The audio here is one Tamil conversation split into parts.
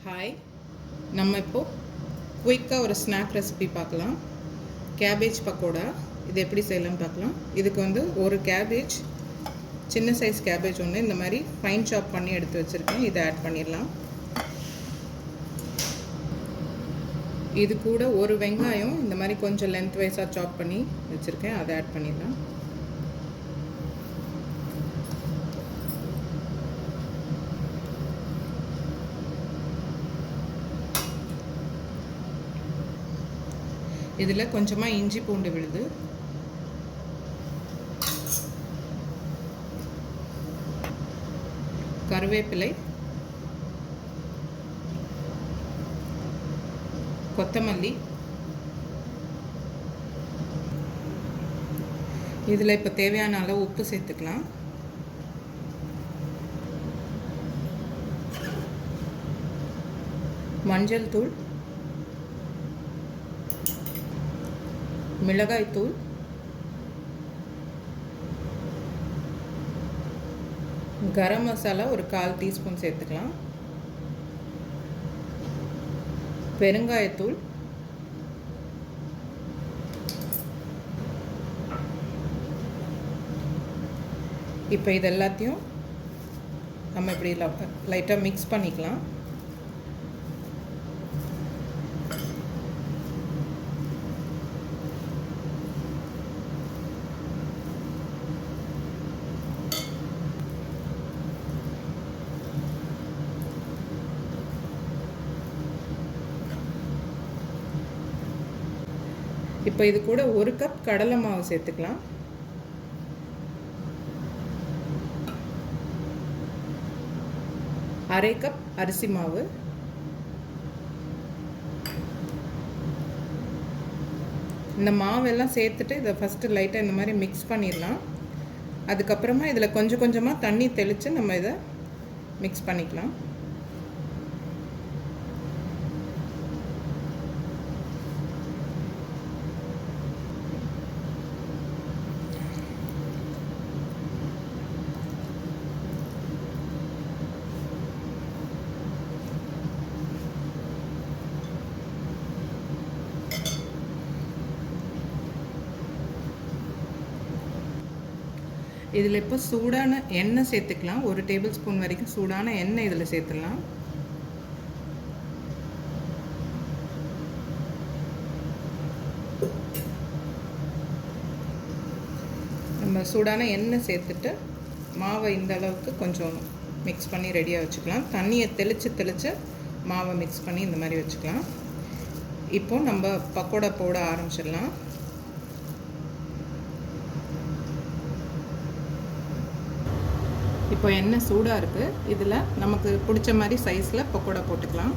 ஹாய், நம்ம இப்போது குயிக்காக ஒரு ஸ்நாக் ரெசிபி பார்க்கலாம். கேபேஜ் பக்கோடா. இது எப்படி செய்யலாம்னு பார்க்கலாம். இதுக்கு ஒரு கேபேஜ், சின்ன சைஸ் கேபேஜ் ஒன்று இந்த மாதிரி ஃபைன் சாப் பண்ணி எடுத்து வச்சுருக்கேன். இதை ஆட் பண்ணிடலாம். இது கூட ஒரு வெங்காயம் இந்த மாதிரி கொஞ்சம் லென்த் வைஸாக சாப் பண்ணி வச்சுருக்கேன். அதை ஆட் பண்ணிடலாம். இதில் கொஞ்சமாக இஞ்சி பூண்டு விழுது, கருவேப்பிலை, கொத்தமல்லி. இதில் இப்போ தேவையான அளவு உப்பு சேர்த்துக்கலாம். மஞ்சள் தூள், மிளகாய் தூள், கரம் மசாலா ஒரு 1/4 டீஸ்பூன் சேர்த்துக்கலாம். பெருங்காயத்தூள், இப்போ இது எல்லாத்தையும் நம்ம இப்படி லைட்டாக மிக்ஸ் பண்ணிக்கலாம். இப்போ இது கூட 1 கப் கடலை மாவு சேர்த்துக்கலாம். அரை கப் அரிசி மாவு, இந்த மாவெல்லாம் சேர்த்துட்டு இதை ஃபஸ்ட்டு லைட்டாக இந்த மாதிரி மிக்ஸ் பண்ணிடலாம். அதுக்கப்புறமா இதில் கொஞ்சம் கொஞ்சமாக தண்ணி தெளித்து நம்ம இதை மிக்ஸ் பண்ணிக்கலாம். இதில் இப்போ சூடான எண்ணெய் சேர்த்துக்கலாம். 1 டேபிள் ஸ்பூன் வரைக்கும் சூடான எண்ணெய் இதில் சேர்த்துடலாம். நம்ம சூடான எண்ணெய் சேர்த்துட்டு மாவை இந்த அளவுக்கு கொஞ்சம் மிக்ஸ் பண்ணி ரெடியாக வச்சுக்கலாம். தண்ணியை தெளித்து மாவை மிக்ஸ் பண்ணி இந்த மாதிரி வச்சுக்கலாம். இப்போது நம்ம பக்கோடா போட ஆரம்பிச்சிடலாம். இப்போ எண்ணெய் சூடாக இருக்குது. இதில் நமக்கு பிடிச்ச மாதிரி சைஸில் பக்கோடா போட்டுக்கலாம்.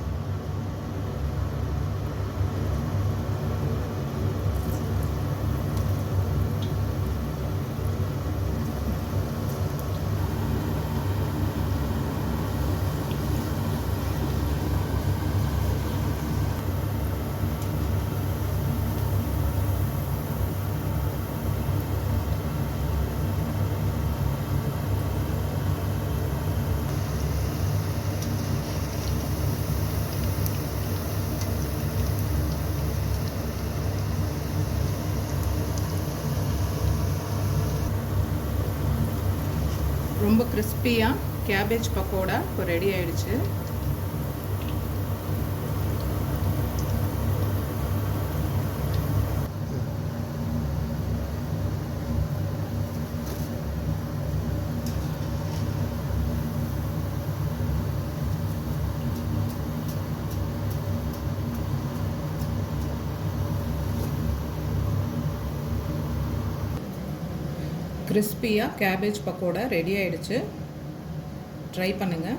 ரொம்ப கிறிஸ்பியாக கேபேஜ் பக்கோடா இப்போ ரெடி ஆயிடுச்சு. கிறிஸ்பியாக கேபேஜ் பக்கோடா ரெடி ஆயிடுச்சு. ட்ரை பண்ணுங்கள்.